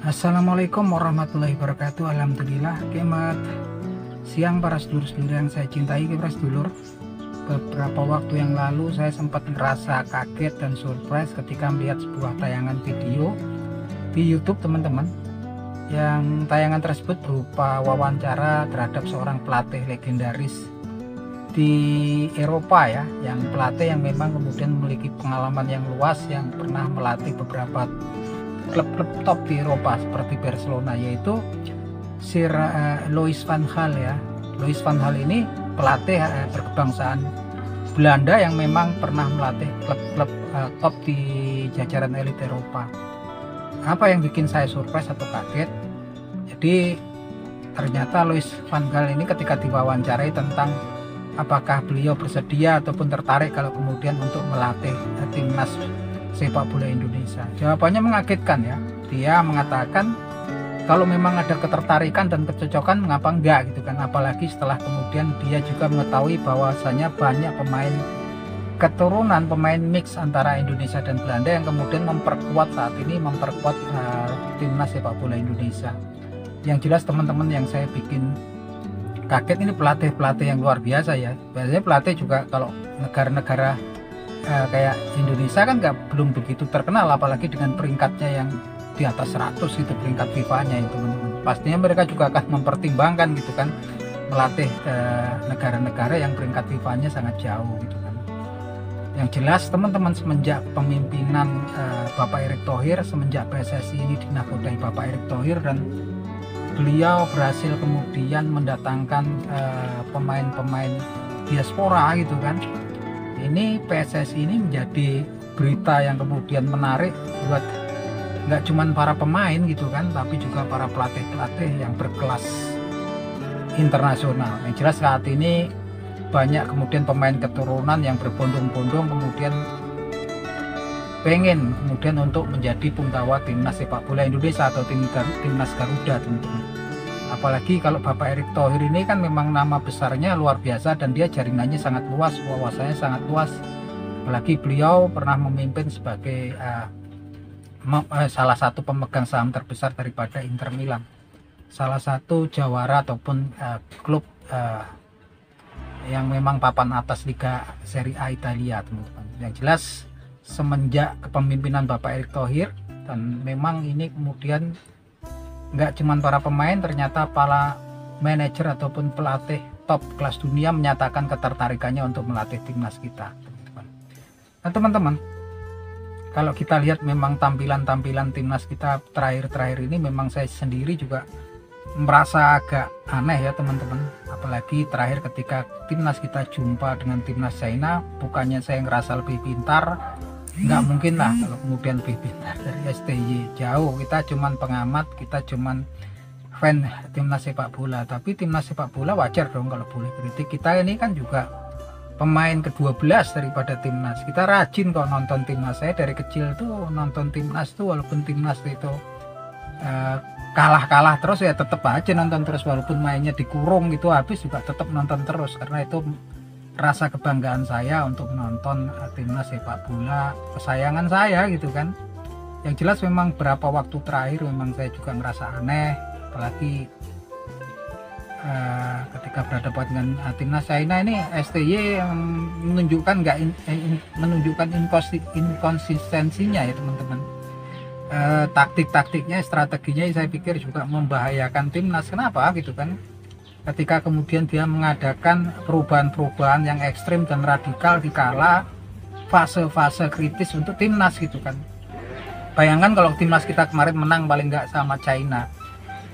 Assalamualaikum warahmatullahi wabarakatuh. Alhamdulillah, kemat siang para sedulur-sedulur yang saya cintai. Para sedulur, beberapa waktu yang lalu saya sempat merasa kaget dan surprise ketika melihat sebuah tayangan video di YouTube teman-teman. Yang tayangan tersebut berupa wawancara terhadap seorang pelatih legendaris di Eropa ya, yang pelatih yang memang kemudian memiliki pengalaman yang luas, yang pernah melatih beberapa klub-klub top di Eropa seperti Barcelona, yaitu Sir Louis van Gaal ya. Louis van Gaal ini pelatih berkebangsaan Belanda yang memang pernah melatih klub-klub top di jajaran elit Eropa. Apa yang bikin saya surprise atau kaget? Jadi ternyata Louis van Gaal ini ketika diwawancarai tentang apakah beliau bersedia ataupun tertarik kalau kemudian untuk melatih timnas sepak bola Indonesia, jawabannya mengagetkan ya. Dia mengatakan kalau memang ada ketertarikan dan kecocokan, mengapa enggak gitu kan, apalagi setelah kemudian dia juga mengetahui bahwasanya banyak pemain keturunan, pemain mix antara Indonesia dan Belanda yang kemudian memperkuat saat ini, memperkuat timnas sepak bola Indonesia. Yang jelas teman-teman, yang saya bikin kaget ini pelatih-pelatih yang luar biasa ya. Biasanya pelatih juga kalau negara-negara kayak Indonesia kan belum begitu terkenal, apalagi dengan peringkatnya yang di atas 100 itu peringkat FIFA-nya itu teman-teman. Pastinya mereka juga akan mempertimbangkan gitu kan, melatih negara-negara yang peringkat FIFA-nya sangat jauh gitu kan. Yang jelas teman-teman, semenjak pemimpinan Bapak Erick Thohir, semenjak PSSI ini dinakodai Bapak Erick Thohir, dan beliau berhasil kemudian mendatangkan pemain-pemain diaspora gitu kan, ini PSSI ini menjadi berita yang kemudian menarik buat nggak cuman para pemain gitu kan, tapi juga para pelatih-pelatih yang berkelas internasional. Yang jelas saat ini banyak kemudian pemain keturunan yang berbondong-bondong kemudian pengen kemudian untuk menjadi punggawa timnas sepak bola Indonesia atau timnas Garuda teman-teman. Apalagi kalau Bapak Erick Thohir ini kan memang nama besarnya luar biasa dan dia jaringannya sangat luas, wawasannya sangat luas. Apalagi beliau pernah memimpin sebagai salah satu pemegang saham terbesar daripada Inter Milan, salah satu jawara ataupun klub yang memang papan atas Liga Serie A Italia teman-teman. Yang jelas semenjak kepemimpinan Bapak Erick Thohir, dan memang ini kemudian nggak cuman para pemain, ternyata para manajer ataupun pelatih top kelas dunia menyatakan ketertarikannya untuk melatih timnas kita teman-teman. Nah teman-teman, kalau kita lihat memang tampilan-tampilan timnas kita terakhir-terakhir ini, memang saya sendiri juga merasa agak aneh ya teman-teman. Apalagi terakhir ketika timnas kita jumpa dengan timnas China, bukannya saya ngerasa lebih pintar, nggak mungkin lah kalau kemudian lebih pintar dari STY. Jauh, kita cuman pengamat, kita cuman fan timnas sepak bola. Tapi timnas sepak bola wajar dong kalau boleh kritik. Kita ini kan juga pemain ke-12 daripada timnas. Kita rajin kok nonton timnas. Saya dari kecil tuh nonton timnas tuh, walaupun timnas itu kalah-kalah terus ya tetap aja nonton terus, walaupun mainnya dikurung gitu habis juga tetap nonton terus, karena itu rasa kebanggaan saya untuk menonton timnas sepak bola kesayangan saya gitu kan. Yang jelas memang beberapa waktu terakhir memang saya juga ngerasa aneh, apalagi ketika berhadapan dengan timnas China ini. STY menunjukkan menunjukkan inkonsistensinya ya teman-teman. Taktik-taktiknya, strateginya saya pikir juga membahayakan timnas. Kenapa gitu kan? Ketika kemudian dia mengadakan perubahan-perubahan yang ekstrim dan radikal di kala fase-fase kritis untuk timnas gitu kan. Bayangkan kalau timnas kita kemarin menang paling nggak sama China,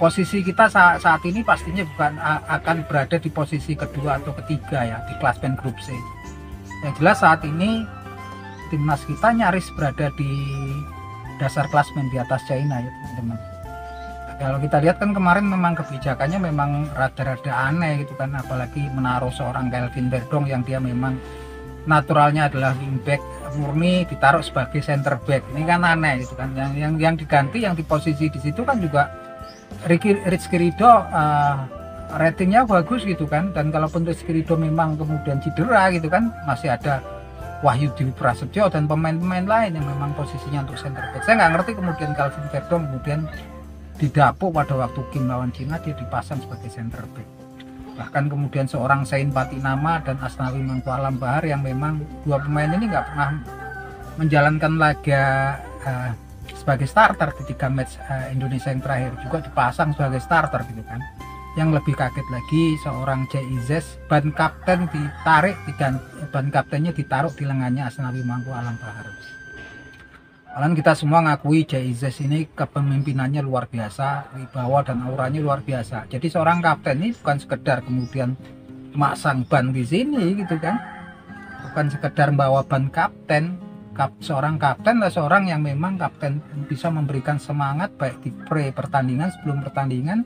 posisi kita saat ini pastinya bukan akan berada di posisi kedua atau ketiga ya di klasemen grup C. Yang jelas saat ini timnas kita nyaris berada di dasar klasemen di atas China ya teman-teman. Kalau kita lihat kan kemarin memang kebijakannya memang rada-rada aneh gitu kan, apalagi menaruh seorang Kelvin Verdong yang dia memang naturalnya adalah wingback murni ditaruh sebagai center back. Ini kan aneh gitu kan. Yang diganti, yang di posisi di situ kan juga Rizky Ridho, ratingnya bagus gitu kan. Dan kalaupun Rizky Ridho memang kemudian cedera gitu kan, masih ada Wahyu Dwi Prasetyo dan pemain-pemain lain yang memang posisinya untuk center back. Saya nggak ngerti kemudian Kelvin Verdong kemudian didapuk pada waktu game lawan Cina, dia dipasang sebagai center back. Bahkan kemudian seorang Zain Patinama dan Asnawi Mangku Alam Bahar yang memang dua pemain ini nggak pernah menjalankan laga sebagai starter di 3 match Indonesia yang terakhir juga dipasang sebagai starter gitu kan. Yang lebih kaget lagi seorang Jay Izzes, ban kapten ditarik, ban kaptennya ditaruh di lengannya Asnawi Mangku Alam Bahar. Kalian kita semua ngakui Jay Izzes ini kepemimpinannya luar biasa, wibawa dan auranya luar biasa. Jadi seorang kapten ini bukan sekedar kemudian masang ban di sini gitu kan, bukan sekedar bawa ban kapten. Seorang kapten adalah seorang yang memang kapten bisa memberikan semangat baik di pre-pertandingan, sebelum pertandingan,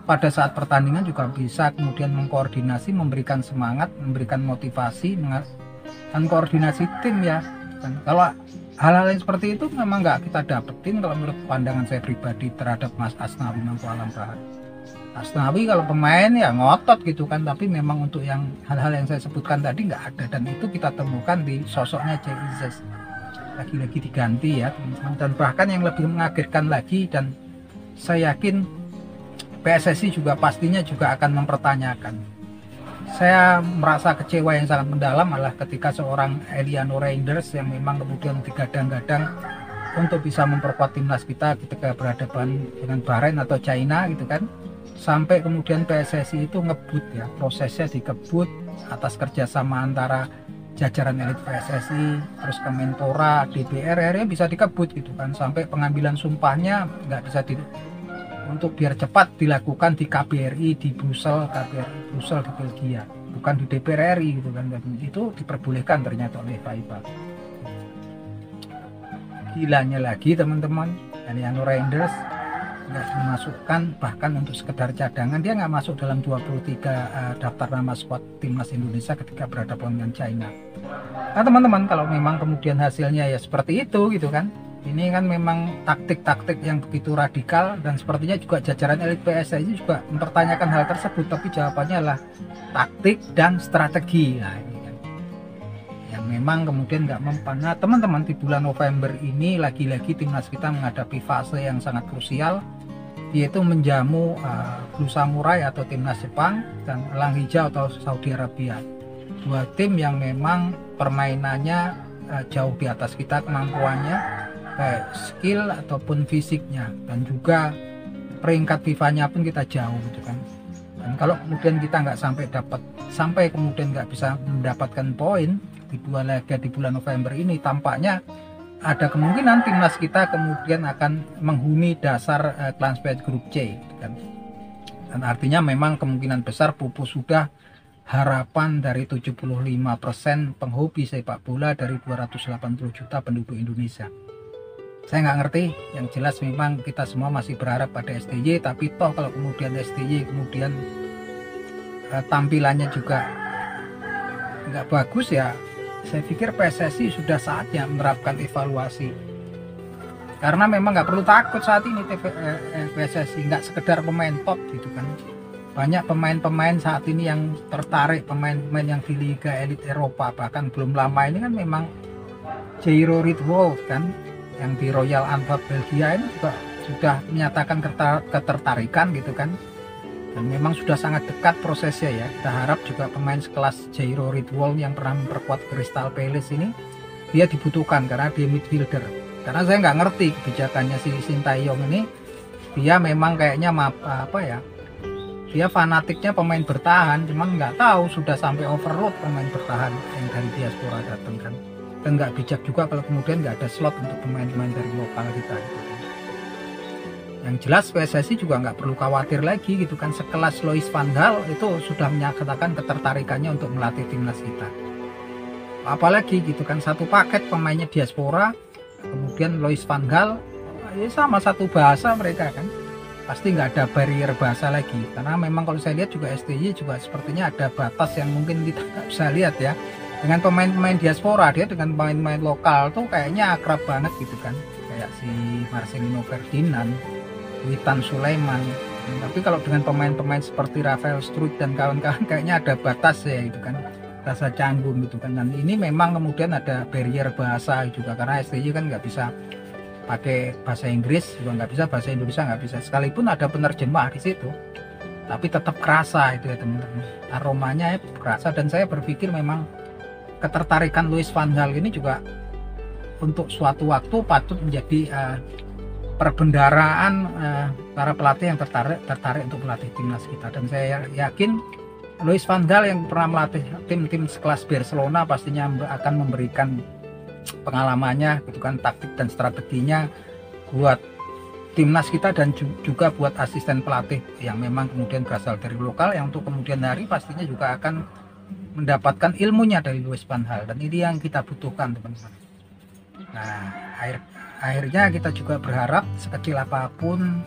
pada saat pertandingan juga bisa kemudian mengkoordinasi, memberikan semangat, memberikan motivasi dan koordinasi tim ya. Dan kalau hal-hal yang seperti itu memang nggak kita dapetin kalau menurut pandangan saya pribadi terhadap Mas Asnawi Mangku Alam Bahar. Asnawi kalau pemain ya ngotot gitu kan, tapi memang untuk yang hal-hal yang saya sebutkan tadi nggak ada, dan itu kita temukan di sosoknya Jay Izzes. Lagi-lagi diganti ya teman-teman. Dan bahkan yang lebih mengagetkan lagi, dan saya yakin PSSI juga pastinya juga akan mempertanyakan. Saya merasa kecewa yang sangat mendalam adalah ketika seorang Eliano Reinders yang memang kemudian digadang-gadang untuk bisa memperkuat timnas kita ketika berhadapan dengan Bahrain atau China gitu kan, sampai kemudian PSSI itu ngebut ya, prosesnya dikebut atas kerjasama antara jajaran elit PSSI, terus Kemenpora, DPR, RI bisa dikebut gitu kan, sampai pengambilan sumpahnya nggak bisa untuk biar cepat dilakukan di KBRI di Brussel, KBRI Brussel di Belgia, bukan di DPR RI gitu kan. Dan itu diperbolehkan ternyata oleh FIFA. Gilanya lagi teman-teman, Eliano Reinders nggak dimasukkan bahkan untuk sekedar cadangan, dia nggak masuk dalam 23 daftar nama squad timnas Indonesia ketika berhadapan dengan China. Nah teman-teman, kalau memang kemudian hasilnya ya seperti itu gitu kan, ini kan memang taktik-taktik yang begitu radikal, dan sepertinya juga jajaran elit PSSI juga mempertanyakan hal tersebut, tapi jawabannya adalah taktik dan strategi. Nah, ini kan yang memang kemudian nggak mempan. Nah teman-teman, di bulan November ini lagi-lagi timnas kita menghadapi fase yang sangat krusial, yaitu menjamu Blue Samurai atau timnas Jepang dan Elang Hijau atau Saudi Arabia. Dua tim yang memang permainannya jauh di atas kita kemampuannya, baik skill ataupun fisiknya, dan juga peringkat FIFA-nya pun kita jauh gitu kan. Dan kalau kemudian kita nggak sampai kemudian nggak bisa mendapatkan poin di 2 laga di bulan November ini, tampaknya ada kemungkinan timnas kita kemudian akan menghuni dasar classified grup C gitu kan. Dan artinya memang kemungkinan besar pupus sudah harapan dari 75% penghobi sepak bola dari 280 juta penduduk Indonesia. Saya nggak ngerti, yang jelas memang kita semua masih berharap pada STY, tapi toh kalau kemudian STY kemudian tampilannya juga nggak bagus ya, saya pikir PSSI sudah saatnya menerapkan evaluasi. Karena memang nggak perlu takut saat ini PSSI, nggak sekedar pemain top gitu kan. Banyak pemain-pemain saat ini yang tertarik, pemain-pemain yang di Liga Elit Eropa, bahkan belum lama ini kan memang Jairo Ritwolf kan, yang di Royal Antwerp Belgia ini juga sudah menyatakan ketertarikan gitu kan, dan memang sudah sangat dekat prosesnya ya. Kita harap juga pemain sekelas Jairo Ritwolf yang pernah memperkuat Crystal Palace ini, dia dibutuhkan karena dia midfielder. Karena saya nggak ngerti kebijakannya si Sintayong ini, dia memang kayaknya dia fanatiknya pemain bertahan, cuman nggak tahu sudah sampai overload pemain bertahan yang dari diaspora datang kan. Dan nggak bijak juga kalau kemudian nggak ada slot untuk pemain-pemain dari lokal kita gitu. Yang jelas PSSI juga nggak perlu khawatir lagi gitu kan, sekelas Louis van Gaal itu sudah menyatakan ketertarikannya untuk melatih timnas kita. Apalagi gitu kan, satu paket pemainnya diaspora, kemudian Louis van Gaal, ya sama satu bahasa mereka kan, pasti nggak ada barrier bahasa lagi. Karena memang kalau saya lihat juga STY juga sepertinya ada batas yang mungkin kita nggak bisa lihat ya. Dengan pemain-pemain diaspora, dia dengan pemain-pemain lokal tuh kayaknya akrab banget gitu kan, kayak si Marcelino Ferdinand, Witan Sulaiman. Tapi kalau dengan pemain-pemain seperti Rafael Struijk dan kawan-kawan kayaknya ada batas ya gitu kan, rasa canggung gitu kan. Dan ini memang kemudian ada barrier bahasa juga, karena STY kan nggak bisa pakai bahasa Inggris juga nggak bisa, bahasa Indonesia nggak bisa, sekalipun ada penerjemah di situ tapi tetap kerasa itu ya teman-teman, aromanya kerasa. Dan saya berpikir memang ketertarikan Louis van Gaal ini juga untuk suatu waktu patut menjadi perbendaraan para pelatih yang tertarik untuk melatih timnas kita. Dan saya yakin Louis van Gaal yang pernah melatih tim-tim sekelas Barcelona pastinya akan memberikan pengalamannya gitu kan, taktik dan strateginya buat timnas kita dan juga buat asisten pelatih yang memang kemudian berasal dari lokal, yang untuk kemudian hari pastinya juga akan mendapatkan ilmunya dari Louis van Gaal, dan ini yang kita butuhkan teman-teman. Nah akhirnya kita juga berharap sekecil apapun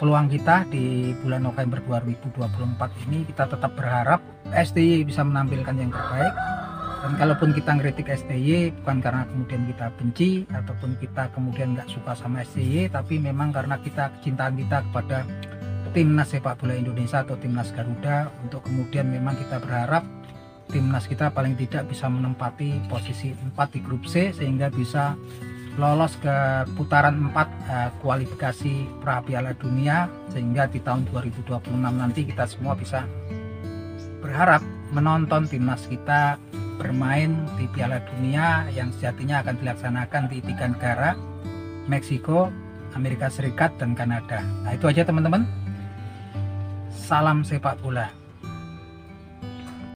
peluang kita di bulan November 2024 ini, kita tetap berharap STY bisa menampilkan yang terbaik. Dan kalaupun kita ngeritik STY bukan karena kemudian kita benci ataupun kita kemudian nggak suka sama STY, tapi memang karena kecintaan kita kepada timnas sepak bola Indonesia atau timnas Garuda, untuk kemudian memang kita berharap timnas kita paling tidak bisa menempati posisi 4 di grup C sehingga bisa lolos ke putaran 4 kualifikasi pra Piala Dunia, sehingga di tahun 2026 nanti kita semua bisa berharap menonton timnas kita bermain di Piala Dunia yang sejatinya akan dilaksanakan di 3 negara, Meksiko, Amerika Serikat, dan Kanada. Nah itu aja teman-teman, salam sepak bola.